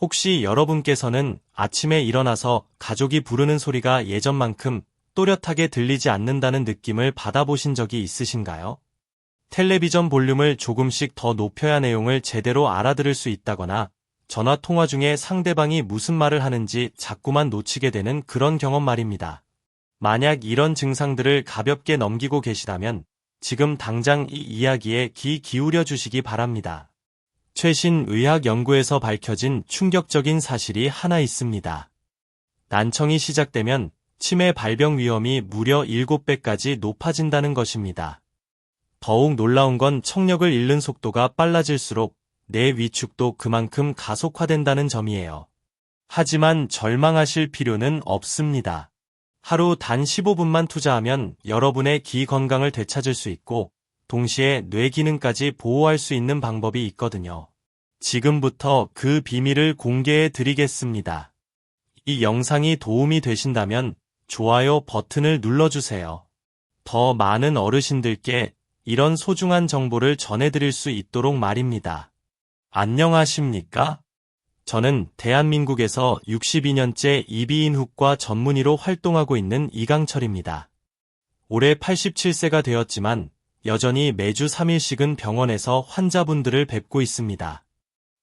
혹시 여러분께서는 아침에 일어나서 가족이 부르는 소리가 예전만큼 또렷하게 들리지 않는다는 느낌을 받아보신 적이 있으신가요? 텔레비전 볼륨을 조금씩 더 높여야 내용을 제대로 알아들을 수 있다거나 전화 통화 중에 상대방이 무슨 말을 하는지 자꾸만 놓치게 되는 그런 경험 말입니다. 만약 이런 증상들을 가볍게 넘기고 계시다면 지금 당장 이 이야기에 귀 기울여 주시기 바랍니다. 최신 의학 연구에서 밝혀진 충격적인 사실이 하나 있습니다. 난청이 시작되면 치매 발병 위험이 무려 7배까지 높아진다는 것입니다. 더욱 놀라운 건 청력을 잃는 속도가 빨라질수록 뇌 위축도 그만큼 가속화된다는 점이에요. 하지만 절망하실 필요는 없습니다. 하루 단 15분만 투자하면 여러분의 귀 건강을 되찾을 수 있고 동시에 뇌 기능까지 보호할 수 있는 방법이 있거든요. 지금부터 그 비밀을 공개해 드리겠습니다. 이 영상이 도움이 되신다면 좋아요 버튼을 눌러주세요. 더 많은 어르신들께 이런 소중한 정보를 전해드릴 수 있도록 말입니다. 안녕하십니까? 저는 대한민국에서 62년째 이비인후과 전문의로 활동하고 있는 이강철입니다. 올해 87세가 되었지만 여전히 매주 3일씩은 병원에서 환자분들을 뵙고 있습니다.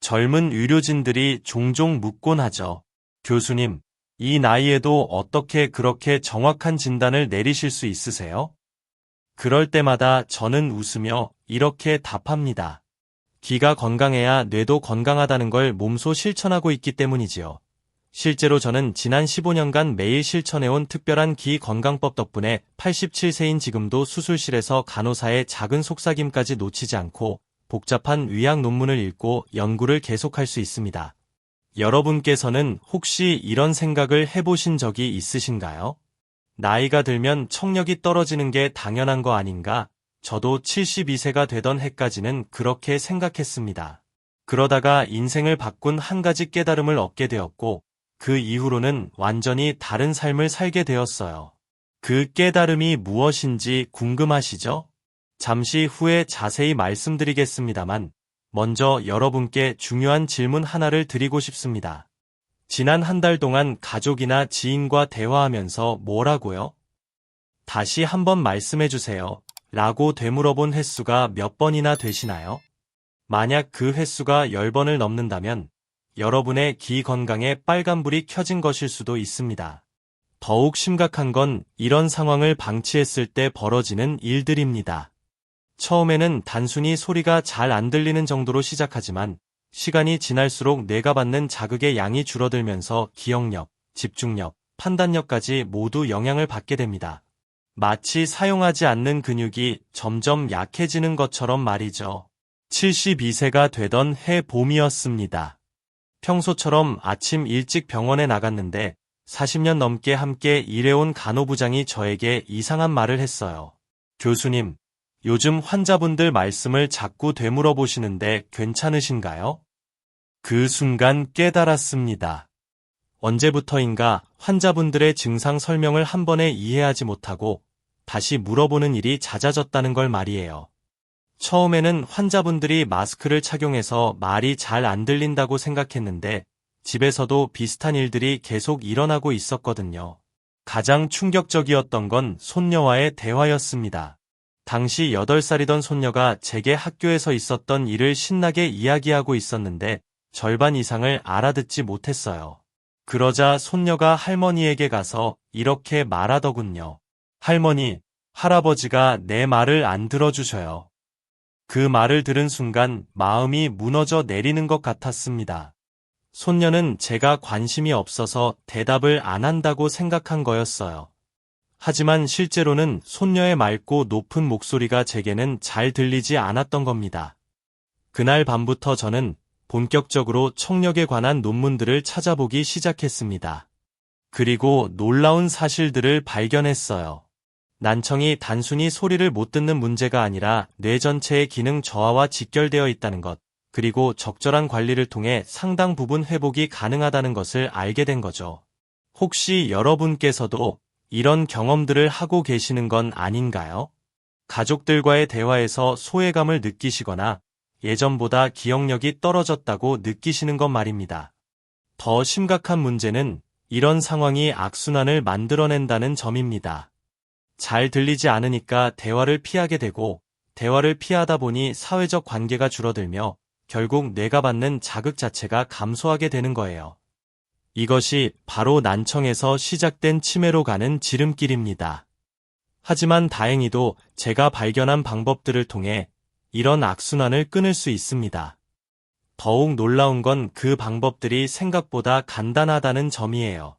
젊은 의료진들이 종종 묻곤 하죠. 교수님, 이 나이에도 어떻게 그렇게 정확한 진단을 내리실 수 있으세요? 그럴 때마다 저는 웃으며 이렇게 답합니다. 귀가 건강해야 뇌도 건강하다는 걸 몸소 실천하고 있기 때문이지요. 실제로 저는 지난 15년간 매일 실천해온 특별한 귀 건강법 덕분에 87세인 지금도 수술실에서 간호사의 작은 속삭임까지 놓치지 않고 복잡한 의학 논문을 읽고 연구를 계속할 수 있습니다. 여러분께서는 혹시 이런 생각을 해보신 적이 있으신가요? 나이가 들면 청력이 떨어지는 게 당연한 거 아닌가? 저도 72세가 되던 해까지는 그렇게 생각했습니다. 그러다가 인생을 바꾼 한 가지 깨달음을 얻게 되었고 그 이후로는 완전히 다른 삶을 살게 되었어요. 그 깨달음이 무엇인지 궁금하시죠? 잠시 후에 자세히 말씀드리겠습니다만 먼저 여러분께 중요한 질문 하나를 드리고 싶습니다. 지난 한 달 동안 가족이나 지인과 대화하면서 뭐라고요? 다시 한번 말씀해주세요. 라고 되물어본 횟수가 몇 번이나 되시나요? 만약 그 횟수가 10번을 넘는다면 여러분의 귀 건강에 빨간불이 켜진 것일 수도 있습니다. 더욱 심각한 건 이런 상황을 방치했을 때 벌어지는 일들입니다. 처음에는 단순히 소리가 잘 안 들리는 정도로 시작하지만 시간이 지날수록 뇌가 받는 자극의 양이 줄어들면서 기억력, 집중력, 판단력까지 모두 영향을 받게 됩니다. 마치 사용하지 않는 근육이 점점 약해지는 것처럼 말이죠. 72세가 되던 해 봄이었습니다. 평소처럼 아침 일찍 병원에 나갔는데 40년 넘게 함께 일해온 간호부장이 저에게 이상한 말을 했어요. 교수님, 요즘 환자분들 말씀을 자꾸 되물어 보시는데 괜찮으신가요? 그 순간 깨달았습니다. 언제부터인가 환자분들의 증상 설명을 한 번에 이해하지 못하고 다시 물어보는 일이 잦아졌다는 걸 말이에요. 처음에는 환자분들이 마스크를 착용해서 말이 잘 안 들린다고 생각했는데 집에서도 비슷한 일들이 계속 일어나고 있었거든요. 가장 충격적이었던 건 손녀와의 대화였습니다. 당시 8살이던 손녀가 제게 학교에서 있었던 일을 신나게 이야기하고 있었는데 절반 이상을 알아듣지 못했어요. 그러자 손녀가 할머니에게 가서 이렇게 말하더군요. 할머니, 할아버지가 내 말을 안 들어주셔요. 그 말을 들은 순간 마음이 무너져 내리는 것 같았습니다. 손녀는 제가 관심이 없어서 대답을 안 한다고 생각한 거였어요. 하지만 실제로는 손녀의 맑고 높은 목소리가 제게는 잘 들리지 않았던 겁니다. 그날 밤부터 저는 본격적으로 청력에 관한 논문들을 찾아보기 시작했습니다. 그리고 놀라운 사실들을 발견했어요. 난청이 단순히 소리를 못 듣는 문제가 아니라 뇌 전체의 기능 저하와 직결되어 있다는 것, 그리고 적절한 관리를 통해 상당 부분 회복이 가능하다는 것을 알게 된 거죠. 혹시 여러분께서도 이런 경험들을 하고 계시는 건 아닌가요? 가족들과의 대화에서 소외감을 느끼시거나 예전보다 기억력이 떨어졌다고 느끼시는 것 말입니다. 더 심각한 문제는 이런 상황이 악순환을 만들어낸다는 점입니다. 잘 들리지 않으니까 대화를 피하게 되고, 대화를 피하다 보니 사회적 관계가 줄어들며 결국 뇌가 받는 자극 자체가 감소하게 되는 거예요. 이것이 바로 난청에서 시작된 치매로 가는 지름길입니다. 하지만 다행히도 제가 발견한 방법들을 통해 이런 악순환을 끊을 수 있습니다. 더욱 놀라운 건 그 방법들이 생각보다 간단하다는 점이에요.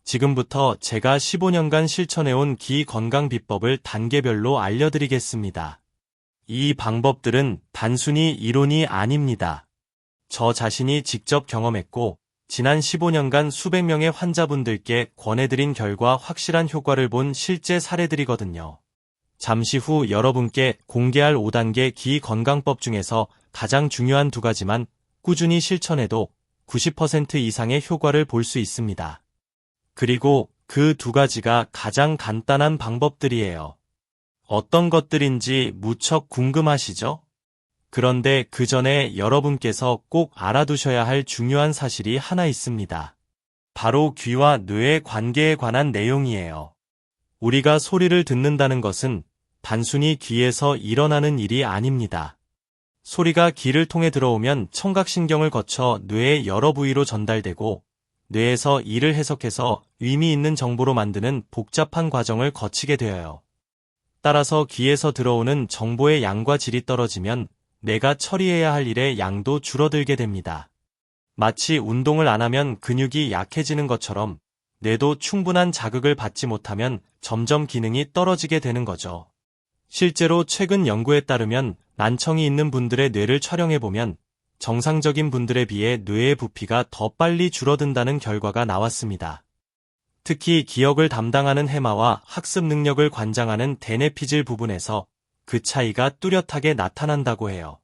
지금부터 제가 15년간 실천해온 기 건강 비법을 단계별로 알려드리겠습니다. 이 방법들은 단순히 이론이 아닙니다. 저 자신이 직접 경험했고, 지난 15년간 수백 명의 환자분들께 권해드린 결과 확실한 효과를 본 실제 사례들이거든요. 잠시 후 여러분께 공개할 5단계 기 건강법 중에서 가장 중요한 2가지만 꾸준히 실천해도 90% 이상의 효과를 볼 수 있습니다. 그리고 그 2가지가 가장 간단한 방법들이에요. 어떤 것들인지 무척 궁금하시죠? 그런데 그 전에 여러분께서 꼭 알아두셔야 할 중요한 사실이 하나 있습니다. 바로 귀와 뇌의 관계에 관한 내용이에요. 우리가 소리를 듣는다는 것은 단순히 귀에서 일어나는 일이 아닙니다. 소리가 귀를 통해 들어오면 청각신경을 거쳐 뇌의 여러 부위로 전달되고, 뇌에서 이를 해석해서 의미 있는 정보로 만드는 복잡한 과정을 거치게 되어요. 따라서 귀에서 들어오는 정보의 양과 질이 떨어지면 뇌가 처리해야 할 일의 양도 줄어들게 됩니다. 마치 운동을 안 하면 근육이 약해지는 것처럼 뇌도 충분한 자극을 받지 못하면 점점 기능이 떨어지게 되는 거죠. 실제로 최근 연구에 따르면 난청이 있는 분들의 뇌를 촬영해보면 정상적인 분들에 비해 뇌의 부피가 더 빨리 줄어든다는 결과가 나왔습니다. 특히 기억을 담당하는 해마와 학습 능력을 관장하는 대뇌피질 부분에서 그 차이가 뚜렷하게 나타난다고 해요.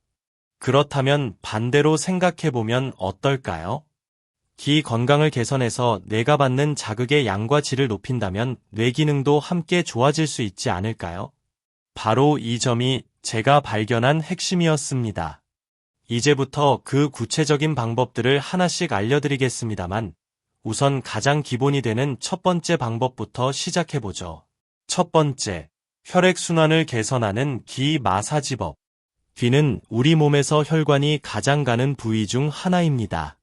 그렇다면 반대로 생각해보면 어떨까요? 기 건강을 개선해서 뇌가 받는 자극의 양과 질을 높인다면 뇌 기능도 함께 좋아질 수 있지 않을까요? 바로 이 점이 제가 발견한 핵심이었습니다. 이제부터 그 구체적인 방법들을 하나씩 알려드리겠습니다만, 우선 가장 기본이 되는 첫 번째 방법부터 시작해보죠. 첫 번째, 혈액순환을 개선하는 기 마사지법. 귀는 우리 몸에서 혈관이 가장 가는 부위 중 하나입니다.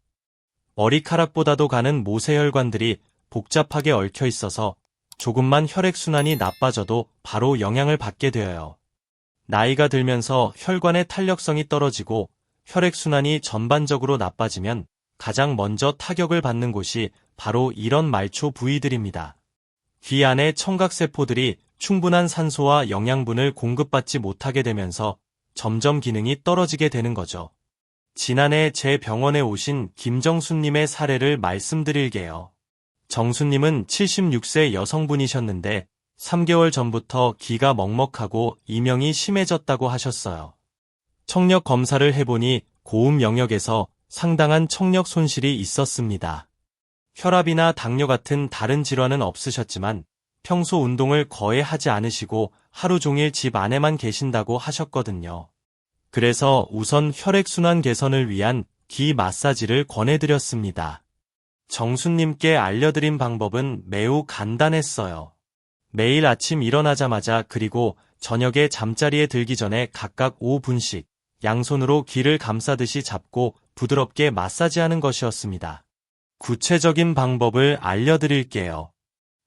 머리카락보다도 가는 모세혈관들이 복잡하게 얽혀 있어서 조금만 혈액순환이 나빠져도 바로 영향을 받게 되어요. 나이가 들면서 혈관의 탄력성이 떨어지고 혈액순환이 전반적으로 나빠지면 가장 먼저 타격을 받는 곳이 바로 이런 말초 부위들입니다. 귀 안의 청각세포들이 충분한 산소와 영양분을 공급받지 못하게 되면서 점점 기능이 떨어지게 되는 거죠. 지난해 제 병원에 오신 김정수님의 사례를 말씀드릴게요. 정수님은 76세 여성분이셨는데 3개월 전부터 귀가 먹먹하고 이명이 심해졌다고 하셨어요. 청력 검사를 해보니 고음 영역에서 상당한 청력 손실이 있었습니다. 혈압이나 당뇨 같은 다른 질환은 없으셨지만 평소 운동을 거의 하지 않으시고 하루 종일 집 안에만 계신다고 하셨거든요. 그래서 우선 혈액순환 개선을 위한 귀 마사지를 권해드렸습니다. 정수님께 알려드린 방법은 매우 간단했어요. 매일 아침 일어나자마자 그리고 저녁에 잠자리에 들기 전에 각각 5분씩 양손으로 귀를 감싸듯이 잡고 부드럽게 마사지하는 것이었습니다. 구체적인 방법을 알려드릴게요.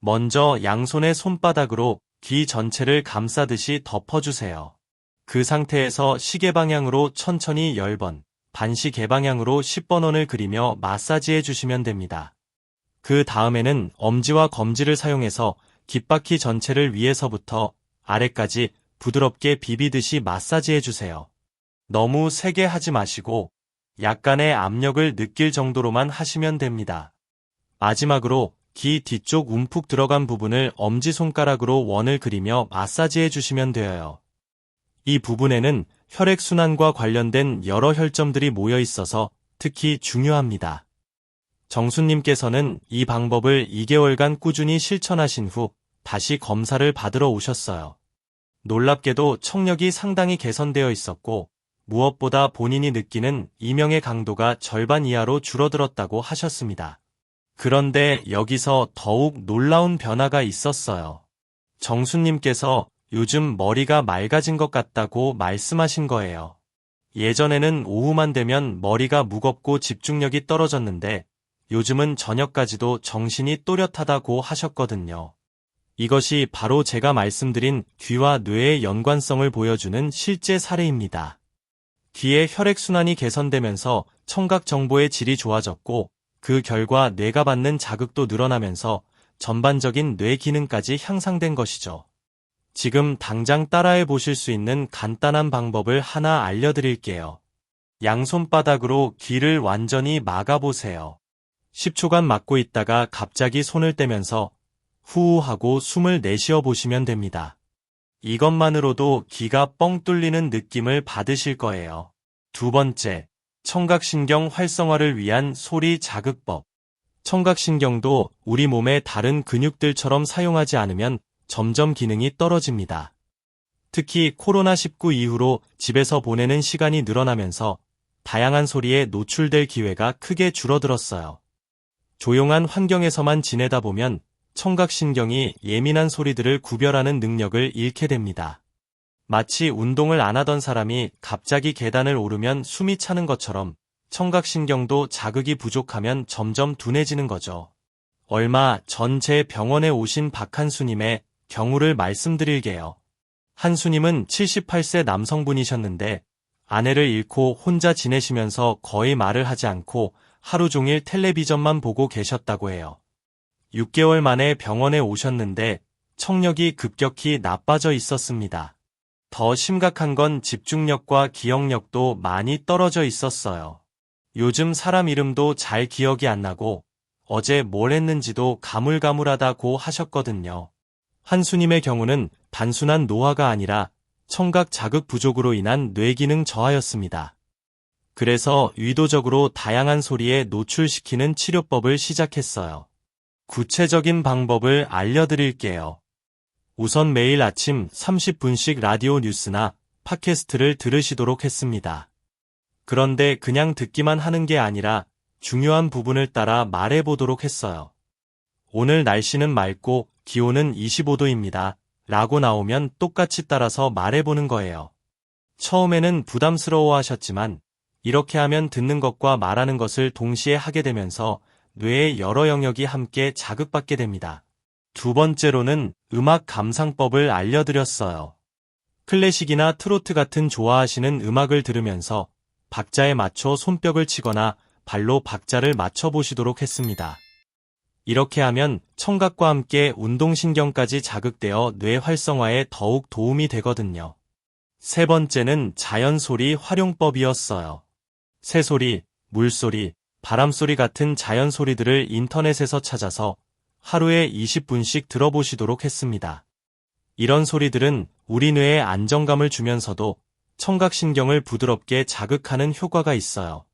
먼저 양손의 손바닥으로 귀 전체를 감싸듯이 덮어주세요. 그 상태에서 시계 방향으로 천천히 10번, 반시계 방향으로 10번원을 그리며 마사지해 주시면 됩니다. 그 다음에는 엄지와 검지를 사용해서 귓바퀴 전체를 위에서부터 아래까지 부드럽게 비비듯이 마사지해 주세요. 너무 세게 하지 마시고 약간의 압력을 느낄 정도로만 하시면 됩니다. 마지막으로 귀 뒤쪽 움푹 들어간 부분을 엄지손가락으로 원을 그리며 마사지해 주시면 돼요. 이 부분에는 혈액순환과 관련된 여러 혈점들이 모여 있어서 특히 중요합니다. 정수님께서는 이 방법을 2개월간 꾸준히 실천하신 후 다시 검사를 받으러 오셨어요. 놀랍게도 청력이 상당히 개선되어 있었고 무엇보다 본인이 느끼는 이명의 강도가 절반 이하로 줄어들었다고 하셨습니다. 그런데 여기서 더욱 놀라운 변화가 있었어요. 정수님께서 요즘 머리가 맑아진 것 같다고 말씀하신 거예요. 예전에는 오후만 되면 머리가 무겁고 집중력이 떨어졌는데 요즘은 저녁까지도 정신이 또렷하다고 하셨거든요. 이것이 바로 제가 말씀드린 귀와 뇌의 연관성을 보여주는 실제 사례입니다. 귀의 혈액순환이 개선되면서 청각 정보의 질이 좋아졌고 그 결과 뇌가 받는 자극도 늘어나면서 전반적인 뇌 기능까지 향상된 것이죠. 지금 당장 따라해 보실 수 있는 간단한 방법을 하나 알려드릴게요. 양손바닥으로 귀를 완전히 막아보세요. 10초간 막고 있다가 갑자기 손을 떼면서 후우 하고 숨을 내쉬어 보시면 됩니다. 이것만으로도 귀가 뻥 뚫리는 느낌을 받으실 거예요. 두 번째, 청각신경 활성화를 위한 소리 자극법. 청각신경도 우리 몸의 다른 근육들처럼 사용하지 않으면 점점 기능이 떨어집니다. 특히 코로나19 이후로 집에서 보내는 시간이 늘어나면서 다양한 소리에 노출될 기회가 크게 줄어들었어요. 조용한 환경에서만 지내다 보면 청각신경이 예민한 소리들을 구별하는 능력을 잃게 됩니다. 마치 운동을 안 하던 사람이 갑자기 계단을 오르면 숨이 차는 것처럼 청각신경도 자극이 부족하면 점점 둔해지는 거죠. 얼마 전 제 병원에 오신 박한수님의 경우를 말씀드릴게요. 한수님은 78세 남성분이셨는데 아내를 잃고 혼자 지내시면서 거의 말을 하지 않고 하루 종일 텔레비전만 보고 계셨다고 해요. 6개월 만에 병원에 오셨는데 청력이 급격히 나빠져 있었습니다. 더 심각한 건 집중력과 기억력도 많이 떨어져 있었어요. 요즘 사람 이름도 잘 기억이 안 나고 어제 뭘 했는지도 가물가물하다고 하셨거든요. 한수님의 경우는 단순한 노화가 아니라 청각 자극 부족으로 인한 뇌기능 저하였습니다. 그래서 의도적으로 다양한 소리에 노출시키는 치료법을 시작했어요. 구체적인 방법을 알려드릴게요. 우선 매일 아침 30분씩 라디오 뉴스나 팟캐스트를 들으시도록 했습니다. 그런데 그냥 듣기만 하는 게 아니라 중요한 부분을 따라 말해보도록 했어요. 오늘 날씨는 맑고 기온은 25도입니다. 라고 나오면 똑같이 따라서 말해보는 거예요. 처음에는 부담스러워 하셨지만 이렇게 하면 듣는 것과 말하는 것을 동시에 하게 되면서 뇌의 여러 영역이 함께 자극받게 됩니다. 두 번째로는 음악 감상법을 알려드렸어요. 클래식이나 트로트 같은 좋아하시는 음악을 들으면서 박자에 맞춰 손뼉을 치거나 발로 박자를 맞춰보시도록 했습니다. 이렇게 하면 청각과 함께 운동신경까지 자극되어 뇌 활성화에 더욱 도움이 되거든요. 세 번째는 자연소리 활용법이었어요. 새소리, 물소리, 바람소리 같은 자연소리들을 인터넷에서 찾아서 하루에 20분씩 들어보시도록 했습니다. 이런 소리들은 우리 뇌에 안정감을 주면서도 청각신경을 부드럽게 자극하는 효과가 있어요.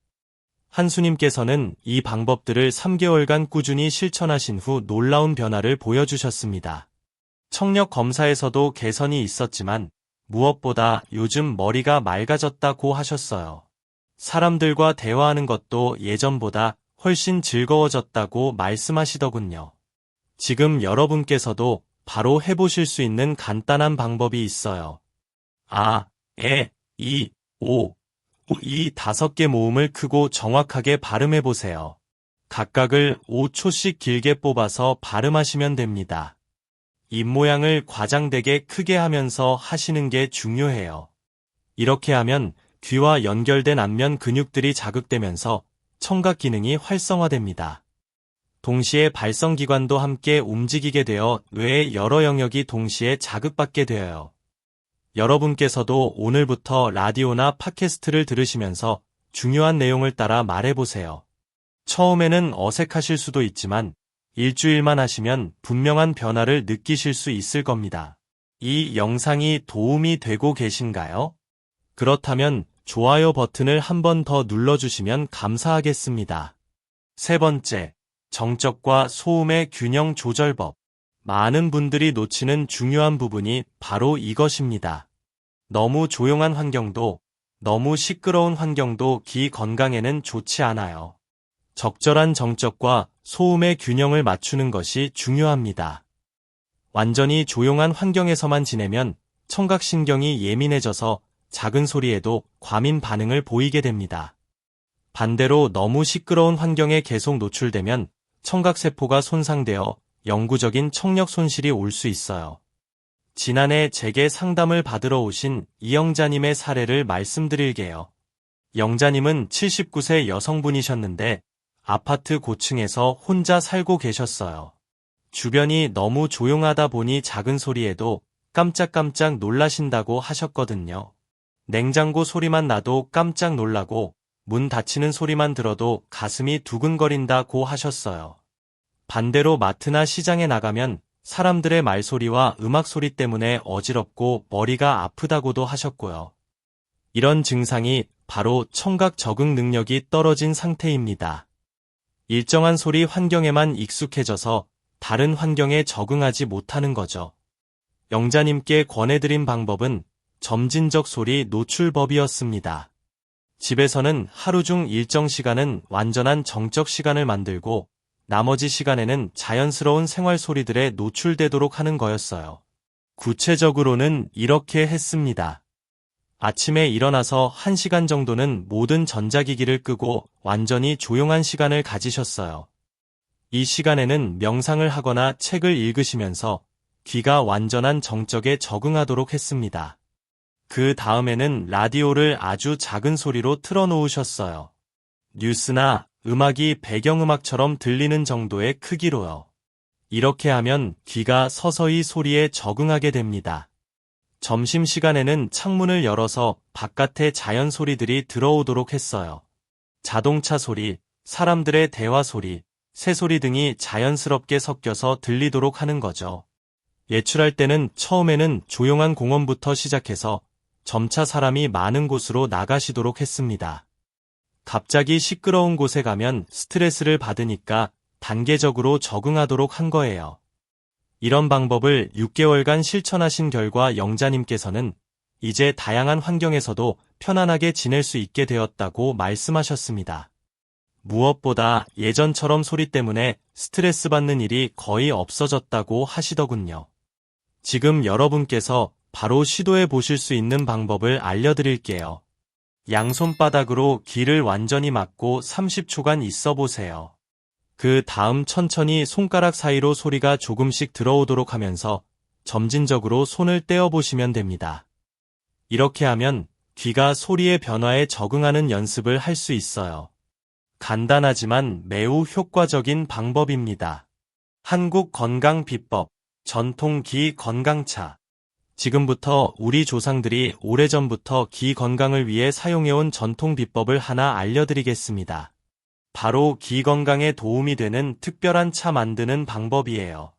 한수님께서는 이 방법들을 3개월간 꾸준히 실천하신 후 놀라운 변화를 보여주셨습니다. 청력 검사에서도 개선이 있었지만 무엇보다 요즘 머리가 맑아졌다고 하셨어요. 사람들과 대화하는 것도 예전보다 훨씬 즐거워졌다고 말씀하시더군요. 지금 여러분께서도 바로 해보실 수 있는 간단한 방법이 있어요. 아, 에, 이, 오, 이 5개 모음을 크고 정확하게 발음해보세요. 각각을 5초씩 길게 뽑아서 발음하시면 됩니다. 입 모양을 과장되게 크게 하면서 하시는 게 중요해요. 이렇게 하면 귀와 연결된 안면 근육들이 자극되면서 청각 기능이 활성화됩니다. 동시에 발성기관도 함께 움직이게 되어 뇌의 여러 영역이 동시에 자극받게 되어요. 여러분께서도 오늘부터 라디오나 팟캐스트를 들으시면서 중요한 내용을 따라 말해보세요. 처음에는 어색하실 수도 있지만 일주일만 하시면 분명한 변화를 느끼실 수 있을 겁니다. 이 영상이 도움이 되고 계신가요? 그렇다면 좋아요 버튼을 한 번 더 눌러주시면 감사하겠습니다. 세 번째, 정적과 소음의 균형 조절법. 많은 분들이 놓치는 중요한 부분이 바로 이것입니다. 너무 조용한 환경도 너무 시끄러운 환경도 귀 건강에는 좋지 않아요. 적절한 정적과 소음의 균형을 맞추는 것이 중요합니다. 완전히 조용한 환경에서만 지내면 청각신경이 예민해져서 작은 소리에도 과민 반응을 보이게 됩니다. 반대로 너무 시끄러운 환경에 계속 노출되면 청각세포가 손상되어 영구적인 청력 손실이 올 수 있어요. 지난해 제게 상담을 받으러 오신 이영자님의 사례를 말씀드릴게요. 영자님은 79세 여성분이셨는데 아파트 고층에서 혼자 살고 계셨어요. 주변이 너무 조용하다 보니 작은 소리에도 깜짝깜짝 놀라신다고 하셨거든요. 냉장고 소리만 나도 깜짝 놀라고 문 닫히는 소리만 들어도 가슴이 두근거린다고 하셨어요. 반대로 마트나 시장에 나가면 사람들의 말소리와 음악 소리 때문에 어지럽고 머리가 아프다고도 하셨고요. 이런 증상이 바로 청각 적응 능력이 떨어진 상태입니다. 일정한 소리 환경에만 익숙해져서 다른 환경에 적응하지 못하는 거죠. 영자님께 권해드린 방법은 점진적 소리 노출법이었습니다. 집에서는 하루 중 일정 시간은 완전한 정적 시간을 만들고 나머지 시간에는 자연스러운 생활 소리들에 노출되도록 하는 거였어요. 구체적으로는 이렇게 했습니다. 아침에 일어나서 1시간 정도는 모든 전자기기를 끄고 완전히 조용한 시간을 가지셨어요. 이 시간에는 명상을 하거나 책을 읽으시면서 귀가 완전한 정적에 적응하도록 했습니다. 그 다음에는 라디오를 아주 작은 소리로 틀어놓으셨어요. 뉴스나 음악이 배경음악처럼 들리는 정도의 크기로요. 이렇게 하면 귀가 서서히 소리에 적응하게 됩니다. 점심시간에는 창문을 열어서 바깥의 자연 소리들이 들어오도록 했어요. 자동차 소리, 사람들의 대화 소리, 새소리 등이 자연스럽게 섞여서 들리도록 하는 거죠. 외출할 때는 처음에는 조용한 공원부터 시작해서 점차 사람이 많은 곳으로 나가시도록 했습니다. 갑자기 시끄러운 곳에 가면 스트레스를 받으니까 단계적으로 적응하도록 한 거예요. 이런 방법을 6개월간 실천하신 결과 영자님께서는 이제 다양한 환경에서도 편안하게 지낼 수 있게 되었다고 말씀하셨습니다. 무엇보다 예전처럼 소리 때문에 스트레스 받는 일이 거의 없어졌다고 하시더군요. 지금 여러분께서 바로 시도해 보실 수 있는 방법을 알려드릴게요. 양손바닥으로 귀를 완전히 막고 30초간 있어 보세요. 그 다음 천천히 손가락 사이로 소리가 조금씩 들어오도록 하면서 점진적으로 손을 떼어 보시면 됩니다. 이렇게 하면 귀가 소리의 변화에 적응하는 연습을 할 수 있어요. 간단하지만 매우 효과적인 방법입니다. 한국 건강 비법, 전통 귀 건강차. 지금부터 우리 조상들이 오래전부터 귀 건강을 위해 사용해온 전통 비법을 하나 알려드리겠습니다. 바로 귀 건강에 도움이 되는 특별한 차 만드는 방법이에요.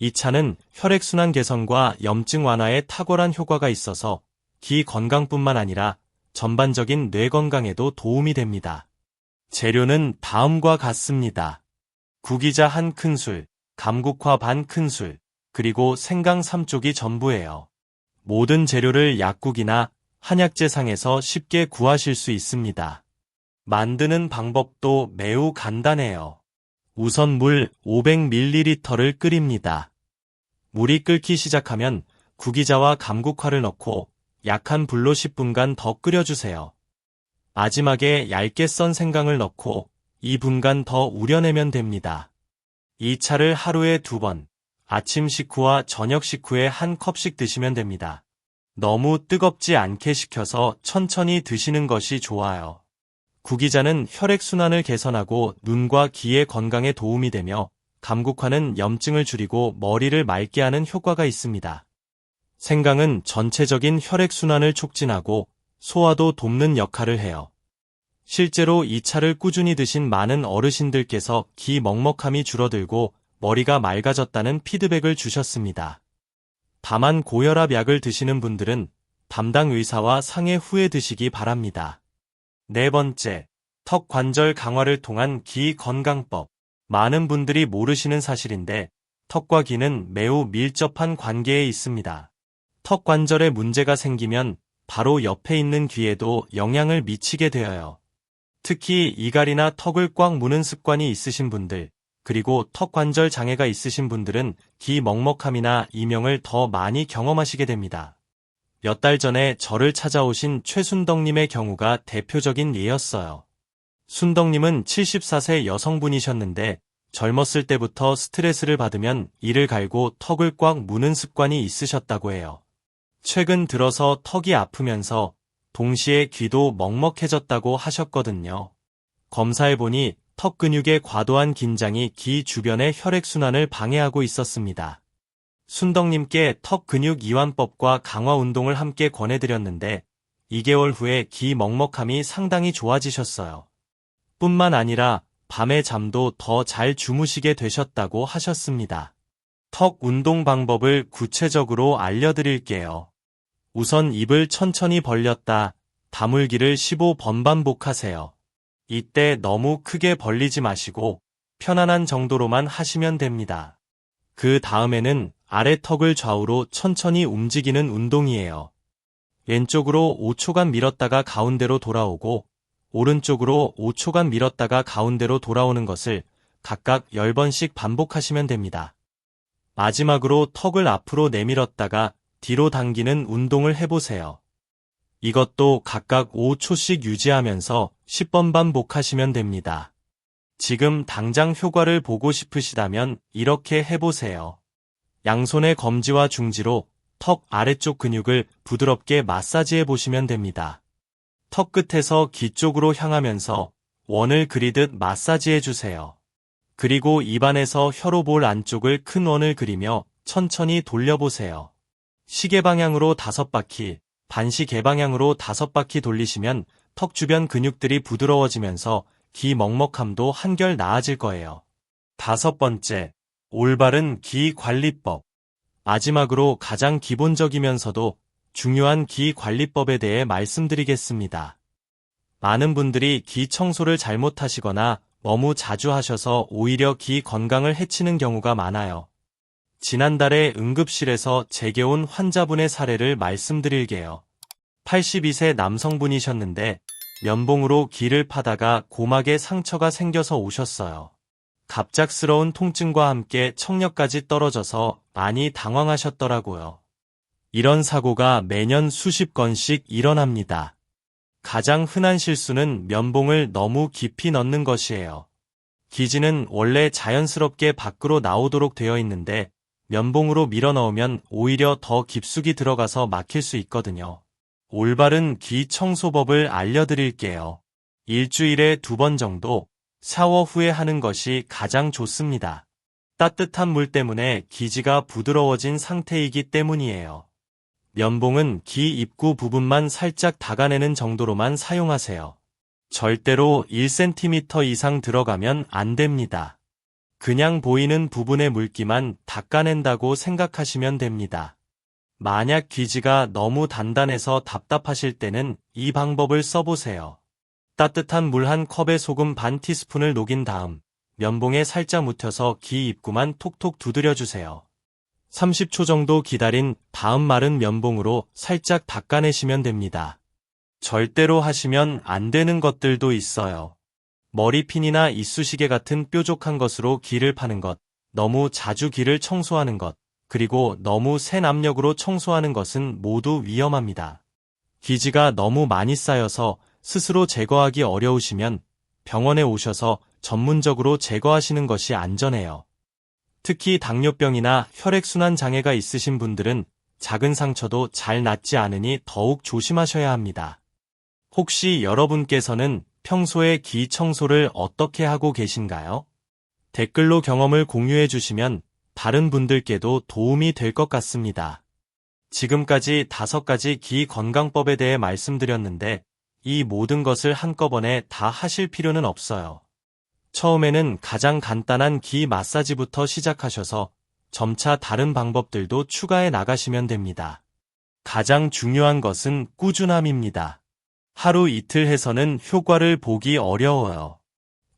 이 차는 혈액순환 개선과 염증 완화에 탁월한 효과가 있어서 귀 건강뿐만 아니라 전반적인 뇌 건강에도 도움이 됩니다. 재료는 다음과 같습니다. 구기자 1큰술, 감국화 반 큰술, 그리고 생강 3쪽이 전부예요. 모든 재료를 약국이나 한약재상에서 쉽게 구하실 수 있습니다. 만드는 방법도 매우 간단해요. 우선 물 500ml를 끓입니다. 물이 끓기 시작하면 구기자와 감국화를 넣고 약한 불로 10분간 더 끓여주세요. 마지막에 얇게 썬 생강을 넣고 2분간 더 우려내면 됩니다. 이 차를 하루에 2번, 아침 식후와 저녁 식후에 1컵씩 드시면 됩니다. 너무 뜨겁지 않게 식혀서 천천히 드시는 것이 좋아요. 구기자는 혈액순환을 개선하고 눈과 귀의 건강에 도움이 되며 감국화는 염증을 줄이고 머리를 맑게 하는 효과가 있습니다. 생강은 전체적인 혈액순환을 촉진하고 소화도 돕는 역할을 해요. 실제로 이 차를 꾸준히 드신 많은 어르신들께서 귀 먹먹함이 줄어들고 머리가 맑아졌다는 피드백을 주셨습니다. 다만 고혈압 약을 드시는 분들은 담당 의사와 상의 후에 드시기 바랍니다. 네 번째, 턱 관절 강화를 통한 귀 건강법. 많은 분들이 모르시는 사실인데 턱과 귀는 매우 밀접한 관계에 있습니다. 턱 관절에 문제가 생기면 바로 옆에 있는 귀에도 영향을 미치게 되어요. 특히 이갈이나 턱을 꽉 무는 습관이 있으신 분들, 그리고 턱 관절 장애가 있으신 분들은 귀 먹먹함이나 이명을 더 많이 경험하시게 됩니다. 몇 달 전에 저를 찾아오신 최순덕님의 경우가 대표적인 예였어요. 순덕님은 74세 여성분이셨는데 젊었을 때부터 스트레스를 받으면 이를 갈고 턱을 꽉 무는 습관이 있으셨다고 해요. 최근 들어서 턱이 아프면서 동시에 귀도 먹먹해졌다고 하셨거든요. 검사해보니 턱 근육의 과도한 긴장이 귀 주변의 혈액순환을 방해하고 있었습니다. 순덕님께 턱 근육 이완법과 강화 운동을 함께 권해드렸는데 2개월 후에 귀 먹먹함이 상당히 좋아지셨어요. 뿐만 아니라 밤에 잠도 더 잘 주무시게 되셨다고 하셨습니다. 턱 운동 방법을 구체적으로 알려드릴게요. 우선 입을 천천히 벌렸다 다물기를 15번 반복하세요. 이때 너무 크게 벌리지 마시고 편안한 정도로만 하시면 됩니다. 그 다음에는 아래 턱을 좌우로 천천히 움직이는 운동이에요. 왼쪽으로 5초간 밀었다가 가운데로 돌아오고 오른쪽으로 5초간 밀었다가 가운데로 돌아오는 것을 각각 10번씩 반복하시면 됩니다. 마지막으로 턱을 앞으로 내밀었다가 뒤로 당기는 운동을 해보세요. 이것도 각각 5초씩 유지하면서 10번 반복하시면 됩니다. 지금 당장 효과를 보고 싶으시다면 이렇게 해보세요. 양손의 검지와 중지로 턱 아래쪽 근육을 부드럽게 마사지해 보시면 됩니다. 턱 끝에서 귀 쪽으로 향하면서 원을 그리듯 마사지해 주세요. 그리고 입안에서 혀로볼 안쪽을 큰 원을 그리며 천천히 돌려보세요. 시계 방향으로 5바퀴, 반시계 방향으로 5바퀴 돌리시면 턱 주변 근육들이 부드러워지면서 귀 먹먹함도 한결 나아질 거예요. 5번째, 올바른 귀 관리법. 마지막으로 가장 기본적이면서도 중요한 귀 관리법에 대해 말씀드리겠습니다. 많은 분들이 귀 청소를 잘못하시거나 너무 자주 하셔서 오히려 귀 건강을 해치는 경우가 많아요. 지난달에 응급실에서 제게 온 환자분의 사례를 말씀드릴게요. 82세 남성분이셨는데 면봉으로 귀를 파다가 고막에 상처가 생겨서 오셨어요. 갑작스러운 통증과 함께 청력까지 떨어져서 많이 당황하셨더라고요. 이런 사고가 매년 수십 건씩 일어납니다. 가장 흔한 실수는 면봉을 너무 깊이 넣는 것이에요. 기지는 원래 자연스럽게 밖으로 나오도록 되어 있는데 면봉으로 밀어 넣으면 오히려 더 깊숙이 들어가서 막힐 수 있거든요. 올바른 귀 청소법을 알려드릴게요. 일주일에 2번 정도 샤워 후에 하는 것이 가장 좋습니다. 따뜻한 물 때문에 기지가 부드러워진 상태이기 때문이에요. 면봉은 귀 입구 부분만 살짝 닦아내는 정도로만 사용하세요. 절대로 1cm 이상 들어가면 안 됩니다. 그냥 보이는 부분의 물기만 닦아낸다고 생각하시면 됩니다. 만약 귀지가 너무 단단해서 답답하실 때는 이 방법을 써보세요. 따뜻한 물 한 컵에 소금 반 티스푼을 녹인 다음 면봉에 살짝 묻혀서 귀 입구만 톡톡 두드려주세요. 30초 정도 기다린 다음 마른 면봉으로 살짝 닦아내시면 됩니다. 절대로 하시면 안 되는 것들도 있어요. 머리핀이나 이쑤시개 같은 뾰족한 것으로 귀를 파는 것, 너무 자주 귀를 청소하는 것, 그리고 너무 센 압력으로 청소하는 것은 모두 위험합니다. 기지가 너무 많이 쌓여서 스스로 제거하기 어려우시면 병원에 오셔서 전문적으로 제거하시는 것이 안전해요. 특히 당뇨병이나 혈액순환 장애가 있으신 분들은 작은 상처도 잘 낫지 않으니 더욱 조심하셔야 합니다. 혹시 여러분께서는 평소에 귀 청소를 어떻게 하고 계신가요? 댓글로 경험을 공유해 주시면 다른 분들께도 도움이 될 것 같습니다. 지금까지 5가지 귀 건강법에 대해 말씀드렸는데 이 모든 것을 한꺼번에 다 하실 필요는 없어요. 처음에는 가장 간단한 귀 마사지부터 시작하셔서 점차 다른 방법들도 추가해 나가시면 됩니다. 가장 중요한 것은 꾸준함입니다. 하루 이틀 해서는 효과를 보기 어려워요.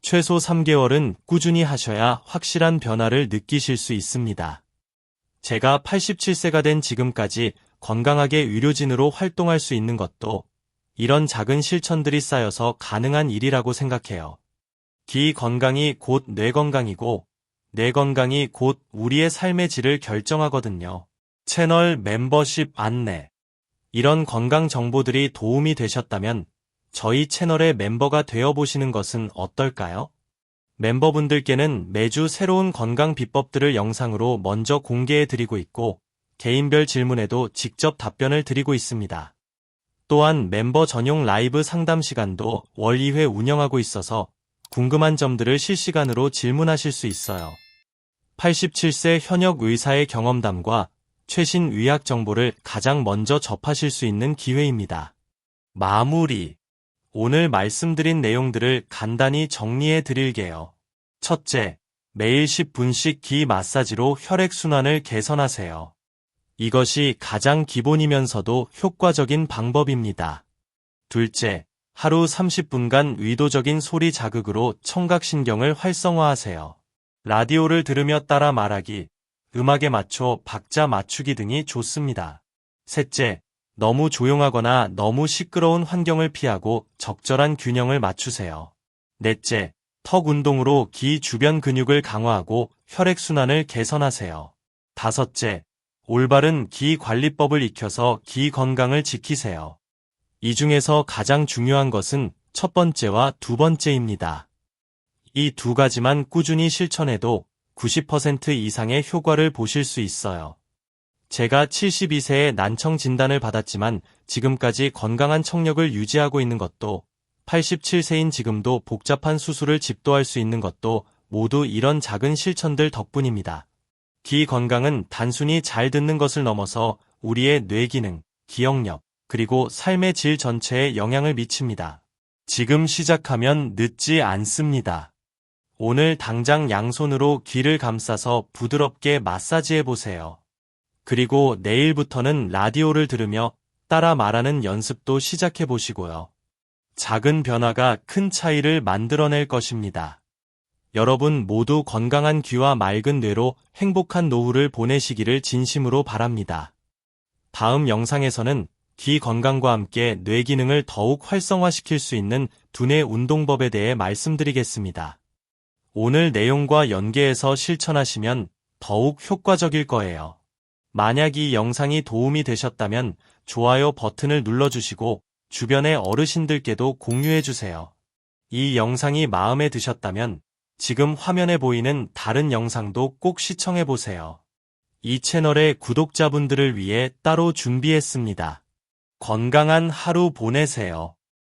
최소 3개월은 꾸준히 하셔야 확실한 변화를 느끼실 수 있습니다. 제가 87세가 된 지금까지 건강하게 의료진으로 활동할 수 있는 것도 이런 작은 실천들이 쌓여서 가능한 일이라고 생각해요. 기 건강이 곧 뇌 건강이고, 뇌 건강이 곧 우리의 삶의 질을 결정하거든요. 채널 멤버십 안내. 이런 건강 정보들이 도움이 되셨다면 저희 채널의 멤버가 되어보시는 것은 어떨까요? 멤버분들께는 매주 새로운 건강 비법들을 영상으로 먼저 공개해드리고 있고, 개인별 질문에도 직접 답변을 드리고 있습니다. 또한 멤버 전용 라이브 상담 시간도 월 2회 운영하고 있어서 궁금한 점들을 실시간으로 질문하실 수 있어요. 87세 현역 의사의 경험담과 최신 의학 정보를 가장 먼저 접하실 수 있는 기회입니다. 마무리. 오늘 말씀드린 내용들을 간단히 정리해 드릴게요. 첫째, 매일 10분씩 기 마사지로 혈액순환을 개선하세요. 이것이 가장 기본이면서도 효과적인 방법입니다. 둘째, 하루 30분간 의도적인 소리 자극으로 청각신경을 활성화하세요. 라디오를 들으며 따라 말하기, 음악에 맞춰 박자 맞추기 등이 좋습니다. 셋째, 너무 조용하거나 너무 시끄러운 환경을 피하고 적절한 균형을 맞추세요. 넷째, 턱 운동으로 기 주변 근육을 강화하고 혈액순환을 개선하세요. 다섯째, 올바른 기 관리법을 익혀서 기 건강을 지키세요. 이 중에서 가장 중요한 것은 첫 번째와 두 번째입니다. 이 두 가지만 꾸준히 실천해도 90% 이상의 효과를 보실 수 있어요. 제가 72세에 난청 진단을 받았지만 지금까지 건강한 청력을 유지하고 있는 것도, 87세인 지금도 복잡한 수술을 집도할 수 있는 것도 모두 이런 작은 실천들 덕분입니다. 기 건강은 단순히 잘 듣는 것을 넘어서 우리의 뇌 기능, 기억력, 그리고 삶의 질 전체에 영향을 미칩니다. 지금 시작하면 늦지 않습니다. 오늘 당장 양손으로 귀를 감싸서 부드럽게 마사지해 보세요. 그리고 내일부터는 라디오를 들으며 따라 말하는 연습도 시작해 보시고요. 작은 변화가 큰 차이를 만들어낼 것입니다. 여러분 모두 건강한 귀와 맑은 뇌로 행복한 노후를 보내시기를 진심으로 바랍니다. 다음 영상에서는 귀 건강과 함께 뇌 기능을 더욱 활성화시킬 수 있는 두뇌 운동법에 대해 말씀드리겠습니다. 오늘 내용과 연계해서 실천하시면 더욱 효과적일 거예요. 만약 이 영상이 도움이 되셨다면 좋아요 버튼을 눌러주시고 주변의 어르신들께도 공유해주세요. 이 영상이 마음에 드셨다면 지금 화면에 보이는 다른 영상도 꼭 시청해보세요. 이 채널의 구독자분들을 위해 따로 준비했습니다. 건강한 하루 보내세요.